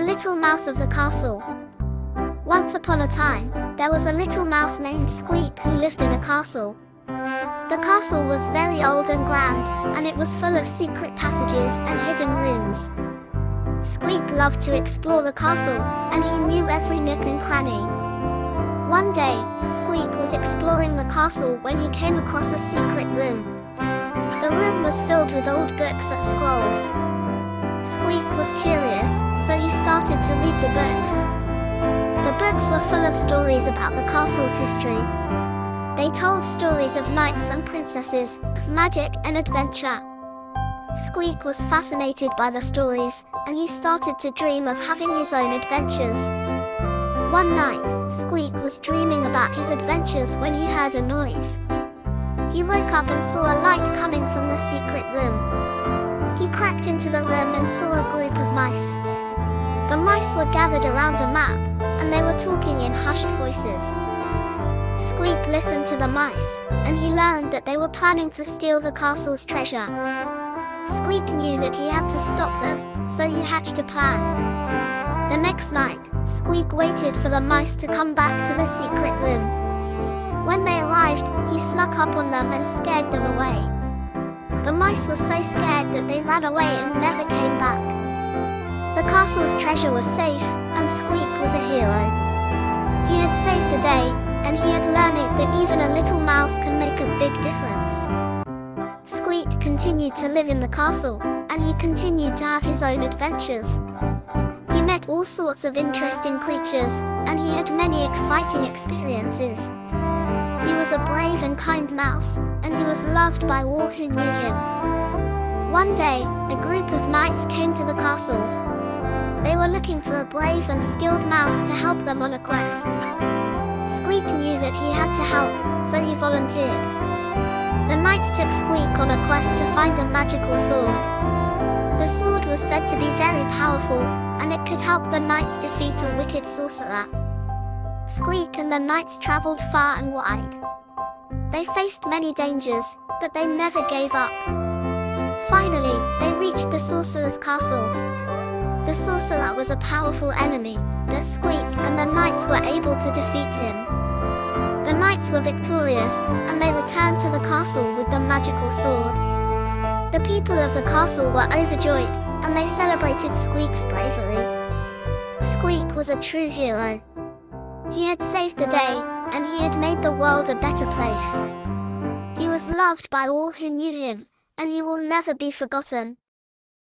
little mouse of the castle. Once upon a time, there was a little mouse named Squeak who lived in a castle. The castle was very old and grand, and it was full of secret passages and hidden rooms. Squeak loved to explore the castle, and he knew every nook and cranny. One day, Squeak was exploring the castle when he came across a secret room. The room was filled with old books and scrolls. Squeak was curious, so he started to read the books. The books were full of stories about the castle's history. They told stories of knights and princesses, of magic and adventure. Squeak was fascinated by the stories, and he started to dream of having his own adventures. One night, Squeak was dreaming about his adventures when he heard a noise. He woke up and saw a light coming from the secret room. He crept into the room and saw a group of mice. The mice were gathered around a map, and they were talking in hushed voices. Squeak listened to the mice, and he learned that they were planning to steal the castle's treasure. Squeak knew that he had to stop them, so he hatched a plan. The next night, Squeak waited for the mice to come back to the secret room. When they arrived, he snuck up on them and scared them away. The mice were so scared that they ran away and never came back. The castle's treasure was safe, and Squeak was a hero. He had saved the day, and he had learned that even a little mouse can make a big difference. Squeak continued to live in the castle, and he continued to have his own adventures. He met all sorts of interesting creatures, and he had many exciting experiences. He was a brave and kind mouse, and he was loved by all who knew him. One day, a group of knights came to the castle. They were looking for a brave and skilled mouse to help them on a quest. Squeak knew that he had to help, so he volunteered. The knights took Squeak on a quest to find a magical sword. The sword was said to be very powerful, and it could help the knights defeat a wicked sorcerer. Squeak and the knights traveled far and wide. They faced many dangers, but they never gave up. Finally, they reached the sorcerer's castle. The sorcerer was a powerful enemy, but Squeak and the knights were able to defeat him. The knights were victorious, and they returned to the castle with the magical sword. The people of the castle were overjoyed, and they celebrated Squeak's bravery. Squeak was a true hero. He had saved the day, and he had made the world a better place. He was loved by all who knew him, and he will never be forgotten.